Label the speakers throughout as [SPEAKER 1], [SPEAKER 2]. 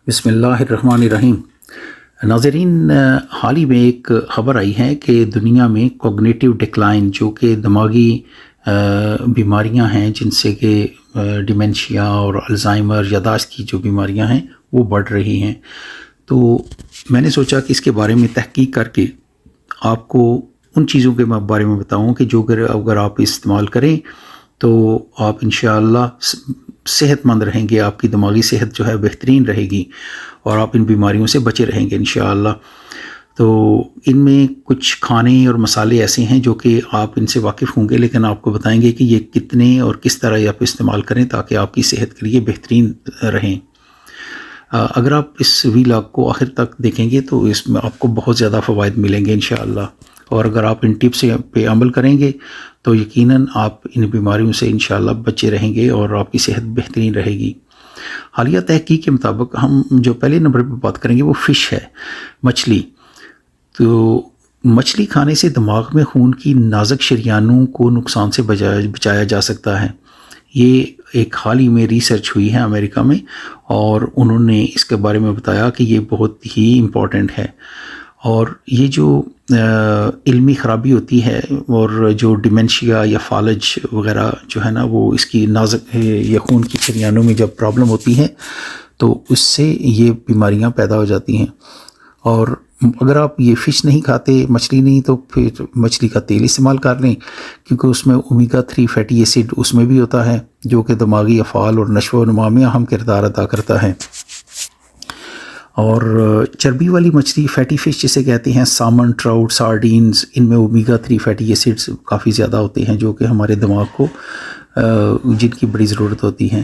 [SPEAKER 1] بسم اللہ الرحمن الرحیم۔ ناظرین، حال ہی میں ایک خبر آئی ہے کہ دنیا میں کوگنیٹیو ڈکلائن، جو کہ دماغی بیماریاں ہیں جن سے کہ ڈیمنشیا اور الزائمر، یادداشت کی جو بیماریاں ہیں وہ بڑھ رہی ہیں۔ تو میں نے سوچا کہ اس کے بارے میں تحقیق کر کے آپ کو ان چیزوں کے بارے میں بتاؤں کہ جو اگر آپ استعمال کریں تو آپ انشاءاللہ صحت مند رہیں گے، آپ کی دماغی صحت جو ہے بہترین رہے گی اور آپ ان بیماریوں سے بچے رہیں گے انشاءاللہ۔ تو ان میں کچھ کھانے اور مسالے ایسے ہیں جو کہ آپ ان سے واقف ہوں گے، لیکن آپ کو بتائیں گے کہ یہ کتنے اور کس طرح آپ استعمال کریں تاکہ آپ کی صحت کے لیے بہترین رہیں۔ اگر آپ اس ویلاگ کو آخر تک دیکھیں گے تو اس میں آپ کو بہت زیادہ فوائد ملیں گے انشاءاللہ، اور اگر آپ ان ٹپس پہ عمل کریں گے تو یقیناً آپ ان بیماریوں سے انشاءاللہ بچے رہیں گے اور آپ کی صحت بہترین رہے گی۔ حالیہ تحقیق کے مطابق ہم جو پہلے نمبر پہ بات کریں گے وہ فش ہے، مچھلی۔ تو مچھلی کھانے سے دماغ میں خون کی نازک شریانوں کو نقصان سے بچایا جا سکتا ہے۔ یہ ایک حال ہی میں ریسرچ ہوئی ہے امریکہ میں، اور انہوں نے اس کے بارے میں بتایا کہ یہ بہت ہی امپورٹنٹ ہے۔ اور یہ جو علمی خرابی ہوتی ہے اور جو ڈیمنشیا یا فالج وغیرہ جو ہے نا، وہ اس کی نازک یا خون کی شریانوں میں جب پرابلم ہوتی ہے تو اس سے یہ بیماریاں پیدا ہو جاتی ہیں۔ اور اگر آپ یہ فش نہیں کھاتے، مچھلی نہیں، تو پھر مچھلی کا تیل استعمال کر لیں، کیونکہ اس میں اومیگا 3 فیٹی ایسڈ اس میں بھی ہوتا ہے جو کہ دماغی افعال اور نشو و نما میں اہم کردار ادا کرتا ہے۔ اور چربی والی مچھلی، فیٹی فش جسے کہتے ہیں، سامن، ٹراؤٹ، سارڈینز، ان میں اومیگا 3 فیٹی ایسڈز کافی زیادہ ہوتے ہیں جو کہ ہمارے دماغ کو جن کی بڑی ضرورت ہوتی ہیں۔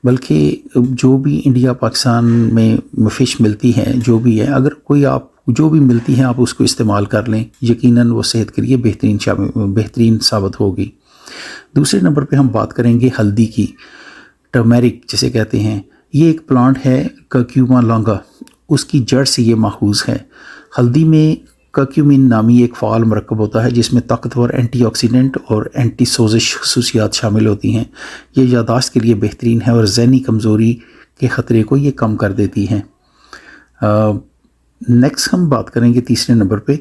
[SPEAKER 1] بلکہ جو بھی انڈیا پاکستان میں فش ملتی ہیں، جو بھی ہے، اگر کوئی آپ جو بھی ملتی ہیں آپ اس کو استعمال کر لیں، یقیناً وہ صحت کے لیے بہترین ثابت ہوگی۔ دوسرے نمبر پہ ہم بات کریں گے ہلدی کی، ٹرمیرک جسے کہتے ہیں۔ یہ ایک پلانٹ ہے، کرکیوما لانگا، اس کی جڑ سے یہ ماخوذ ہے۔ ہلدی میں کرکیومن نامی ایک فعال مرکب ہوتا ہے جس میں طاقتور اینٹی آکسیڈنٹ اور اینٹی سوزش خصوصیات شامل ہوتی ہیں۔ یہ یادداشت کے لیے بہترین ہے اور ذہنی کمزوری کے خطرے کو یہ کم کر دیتی ہیں۔ نیکسٹ ہم بات کریں گے تیسرے نمبر پہ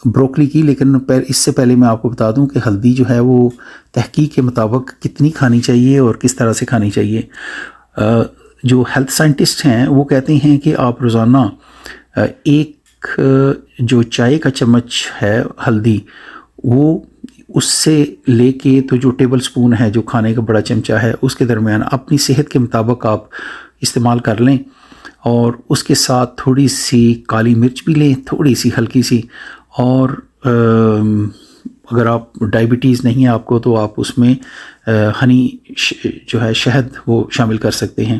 [SPEAKER 1] بروکلی کی، لیکن اس سے پہلے میں آپ کو بتا دوں کہ ہلدی جو ہے وہ تحقیق کے مطابق کتنی کھانی چاہیے اور کس طرح سے کھانی چاہیے۔ جو ہیلتھ سائنٹسٹ ہیں وہ کہتے ہیں کہ آپ روزانہ ایک جو چائے کا چمچ ہے ہلدی، وہ اس سے لے کے تو جو ٹیبل سپون ہے، جو کھانے کا بڑا چمچہ ہے، اس کے درمیان اپنی صحت کے مطابق آپ استعمال کر لیں، اور اس کے ساتھ تھوڑی سی کالی مرچ بھی لیں، تھوڑی سی ہلکی سی، اور اگر آپ ڈائبٹیز نہیں ہے آپ کو تو آپ اس میں ہنی جو ہے شہد وہ شامل کر سکتے ہیں۔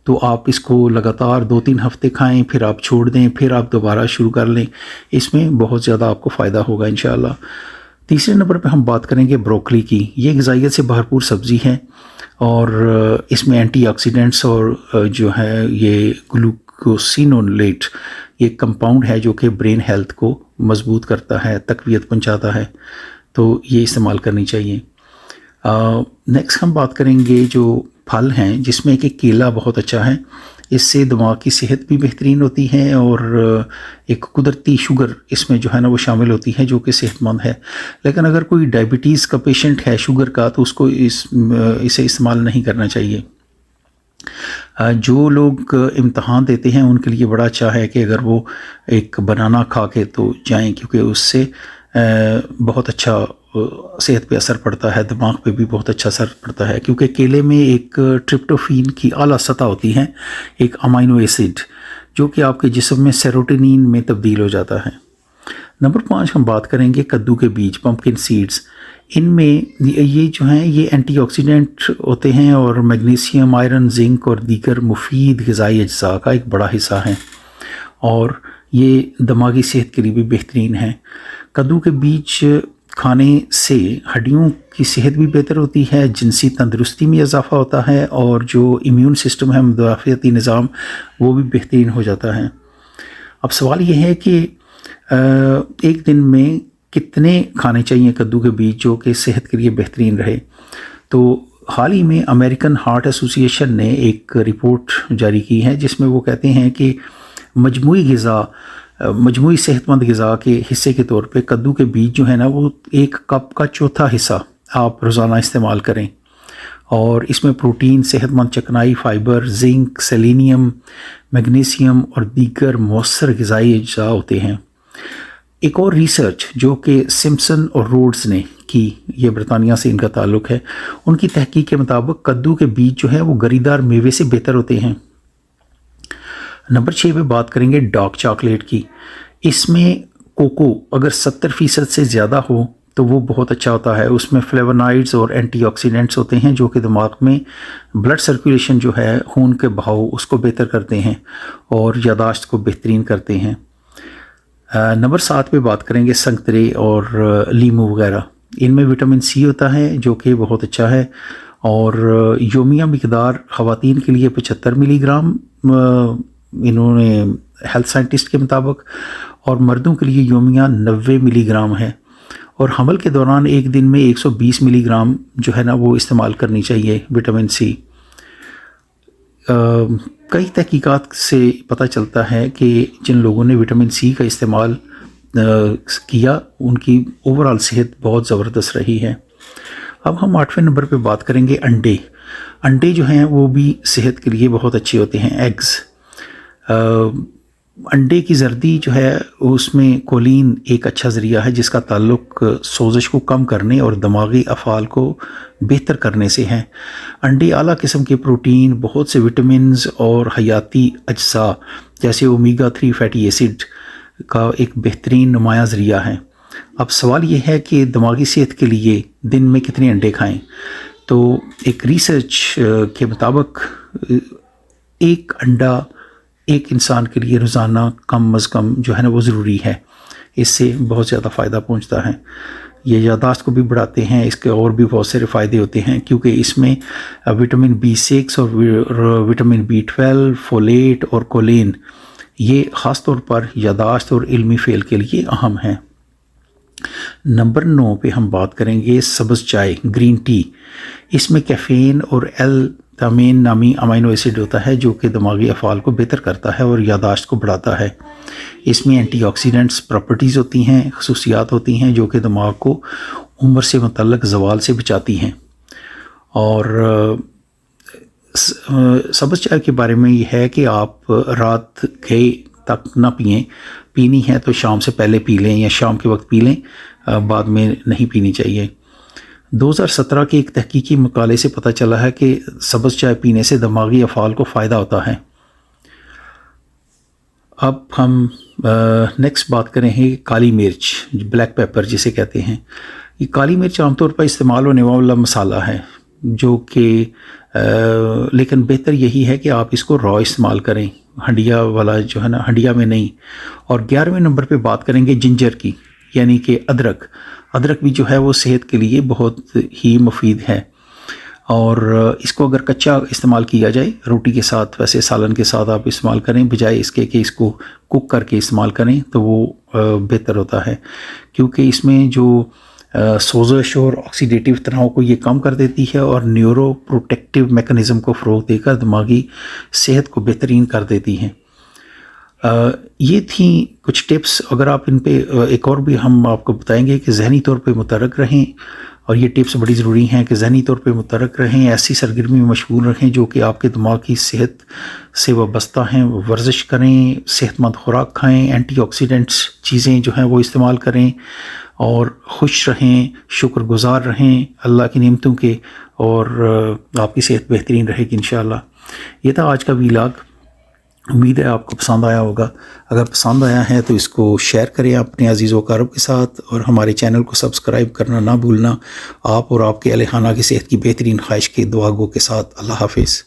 [SPEAKER 1] تو آپ اس کو لگاتار 2-3 ہفتے کھائیں، پھر آپ چھوڑ دیں، پھر آپ دوبارہ شروع کر لیں، اس میں بہت زیادہ آپ کو فائدہ ہوگا انشاءاللہ۔ تیسرے نمبر پہ ہم بات کریں گے بروکلی کی۔ یہ غذائیت سے بھرپور سبزی ہے اور اس میں اینٹی آکسیڈنٹس اور جو ہے یہ گلوکوسینولیٹ، یہ کمپاؤنڈ ہے جو کہ برین ہیلتھ کو مضبوط کرتا ہے، تقویت پہنچاتا ہے، تو یہ استعمال کرنی چاہیے۔ نیکسٹ ہم بات کریں گے جو پھل ہیں، جس میں کہ کیلا بہت اچھا ہے۔ اس سے دماغ کی صحت بھی بہترین ہوتی ہے اور ایک قدرتی شوگر اس میں جو ہے نا وہ شامل ہوتی ہے جو کہ صحت مند ہے۔ لیکن اگر کوئی ڈائبٹیز کا پیشنٹ ہے، شوگر کا، تو اس کو اسے استعمال نہیں کرنا چاہیے۔ جو لوگ امتحان دیتے ہیں ان کے لیے بڑا اچھا ہے کہ اگر وہ ایک بنانا کھا کے تو جائیں، کیونکہ اس سے بہت اچھا صحت پہ اثر پڑتا ہے، دماغ پہ بھی بہت اچھا اثر پڑتا ہے، کیونکہ کیلے میں ایک ٹرپٹوفین کی اعلیٰ سطح ہوتی ہے، ایک امائنو ایسڈ، جو کہ آپ کے جسم میں سیروٹونین میں تبدیل ہو جاتا ہے۔ نمبر 5 ہم بات کریں گے کدو کے بیج، پمپکن سیڈز۔ ان میں یہ جو ہیں یہ اینٹی آکسیڈنٹ ہوتے ہیں اور میگنیشیم، آئرن، زنک اور دیگر مفید غذائی اجزاء کا ایک بڑا حصہ ہیں، اور یہ دماغی صحت کے لیے بھی بہترین ہیں۔ کدو کے بیج کھانے سے ہڈیوں کی صحت بھی بہتر ہوتی ہے، جنسی تندرستی میں اضافہ ہوتا ہے، اور جو امیون سسٹم ہے، مدافعتی نظام، وہ بھی بہترین ہو جاتا ہے۔ اب سوال یہ ہے کہ ایک دن میں کتنے کھانے چاہیے کدو کے بیج جو کہ صحت کے لیے بہترین رہے؟ تو حال ہی میں امریکن ہارٹ ایسوسی ایشن نے ایک رپورٹ جاری کی ہے جس میں وہ کہتے ہیں کہ مجموعی صحت مند غذا کے حصے کے طور پہ کدو کے بیج جو ہے نا وہ 1 کپ کا چوتھا حصہ آپ روزانہ استعمال کریں، اور اس میں پروٹین، صحت مند چکنائی، فائبر، زنک، سیلینیم، میگنیسیم اور دیگر مؤثر غذائی اجزاء ہوتے ہیں۔ ایک اور ریسرچ جو کہ سمپسن اور رودز نے کی، یہ برطانیہ سے ان کا تعلق ہے، ان کی تحقیق کے مطابق کدو کے بیج جو ہیں وہ گری دار میوے سے بہتر ہوتے ہیں۔ نمبر 6 پہ بات کریں گے ڈارک چاکلیٹ کی۔ اس میں کوکو اگر 70% سے زیادہ ہو تو وہ بہت اچھا ہوتا ہے۔ اس میں فلیونائڈز اور اینٹی آکسیڈنٹس ہوتے ہیں جو کہ دماغ میں بلڈ سرکولیشن جو ہے، خون کے بہاؤ اس کو بہتر کرتے ہیں اور یاداشت کو بہترین کرتے ہیں۔ نمبر 7 پہ بات کریں گے سنترے اور لیمو وغیرہ۔ ان میں وٹامن سی ہوتا ہے جو کہ بہت اچھا ہے، اور یومیہ مقدار خواتین کے لیے 75 ملی گرام انہوں نے ہیلتھ سائنٹسٹ کے مطابق، اور مردوں کے لیے یومیہ 90 ملی گرام ہے، اور حمل کے دوران ایک دن میں 120 ملی گرام جو ہے نا وہ استعمال کرنی چاہیے وٹامن سی۔ کئی تحقیقات سے پتہ چلتا ہے کہ جن لوگوں نے وٹامن سی کا استعمال کیا ان کی اوورآل صحت بہت زبردست رہی ہے۔ اب ہم 8ویں نمبر پہ بات کریں گے انڈے جو ہیں وہ بھی صحت کے لیے بہت اچھے ہوتے ہیں، ایگز۔ انڈے کی زردی جو ہے اس میں کولین ایک اچھا ذریعہ ہے جس کا تعلق سوزش کو کم کرنے اور دماغی افعال کو بہتر کرنے سے ہے۔ انڈے اعلیٰ قسم کے پروٹین، بہت سے وٹامنز اور حیاتی اجزاء جیسے اومیگا 3 فیٹی ایسڈ کا ایک بہترین نمایاں ذریعہ ہے۔ اب سوال یہ ہے کہ دماغی صحت کے لیے دن میں کتنے انڈے کھائیں؟ تو ایک ریسرچ کے مطابق 1 انڈا ایک انسان کے لیے روزانہ کم از کم جو ہے نا وہ ضروری ہے۔ اس سے بہت زیادہ فائدہ پہنچتا ہے، یہ یاداشت کو بھی بڑھاتے ہیں، اس کے اور بھی بہت سارے فائدے ہوتے ہیں کیونکہ اس میں وٹامن B6 اور وٹامن B12، فولیٹ اور کولین یہ خاص طور پر یاداشت اور علمی فعل کے لیے اہم ہیں۔ نمبر 9 پہ ہم بات کریں گے سبز چائے، گرین ٹی۔ اس میں کیفین اور تامین نامی امینو ایسڈ ہوتا ہے جو کہ دماغی افعال کو بہتر کرتا ہے اور یاداشت کو بڑھاتا ہے۔ اس میں اینٹی آکسیڈنٹس پراپرٹیز ہوتی ہیں، خصوصیات ہوتی ہیں جو کہ دماغ کو عمر سے متعلق زوال سے بچاتی ہیں۔ اور سبز چائے کے بارے میں یہ ہے کہ آپ رات گئے تک نہ پئیں، پینی ہے تو شام سے پہلے پی لیں یا شام کے وقت پی لیں، بعد میں نہیں پینی چاہیے۔ 2017 کے ایک تحقیقی مقالے سے پتہ چلا ہے کہ سبز چائے پینے سے دماغی افعال کو فائدہ ہوتا ہے۔ اب ہم نیکسٹ بات کریں گے کالی مرچ، بلیک پیپر جسے کہتے ہیں۔ یہ کالی مرچ عام طور پر استعمال ہونے والا مسالہ ہے جو کہ لیکن بہتر یہی ہے کہ آپ اس کو را استعمال کریں، ہنڈیا والا جو ہے نا، ہنڈیا میں نہیں۔ اور 11ویں نمبر پہ بات کریں گے جنجر کی، یعنی کہ ادرک بھی جو ہے وہ صحت کے لیے بہت ہی مفید ہے، اور اس کو اگر کچا استعمال کیا جائے روٹی کے ساتھ، ویسے سالن کے ساتھ آپ استعمال کریں بجائے اس کے کہ اس کو کوک کر کے استعمال کریں تو وہ بہتر ہوتا ہے، کیونکہ اس میں جو سوزش اور آکسیڈیٹیو تناؤ کو یہ کم کر دیتی ہے اور نیورو پروٹیکٹیو میکانزم کو فروغ دے کر دماغی صحت کو بہترین کر دیتی ہیں۔ یہ تھیں کچھ ٹپس، اگر آپ ان پہ ایک اور بھی ہم آپ کو بتائیں گے کہ ذہنی طور پہ متحرک رہیں، اور یہ ٹپس بڑی ضروری ہیں کہ ذہنی طور پہ متحرک رہیں، ایسی سرگرمی میں مشغول رہیں جو کہ آپ کے دماغ کی صحت سے وابستہ ہیں، ورزش کریں، صحت مند خوراک کھائیں، اینٹی آکسیڈنٹس چیزیں جو ہیں وہ استعمال کریں، اور خوش رہیں، شکر گزار رہیں اللہ کی نعمتوں کے، اور آپ کی صحت بہترین رہے گی انشاءاللہ۔ یہ تھا آج کا ویلاگ، امید ہے آپ کو پسند آیا ہوگا۔ اگر پسند آیا ہے تو اس کو شیئر کریں اپنے عزیز و اقارب کے ساتھ، اور ہمارے چینل کو سبسکرائب کرنا نہ بھولنا۔ آپ اور آپ کے اہل خانہ کی صحت کی بہترین خواہش کے دعا گو کے ساتھ اللہ حافظ۔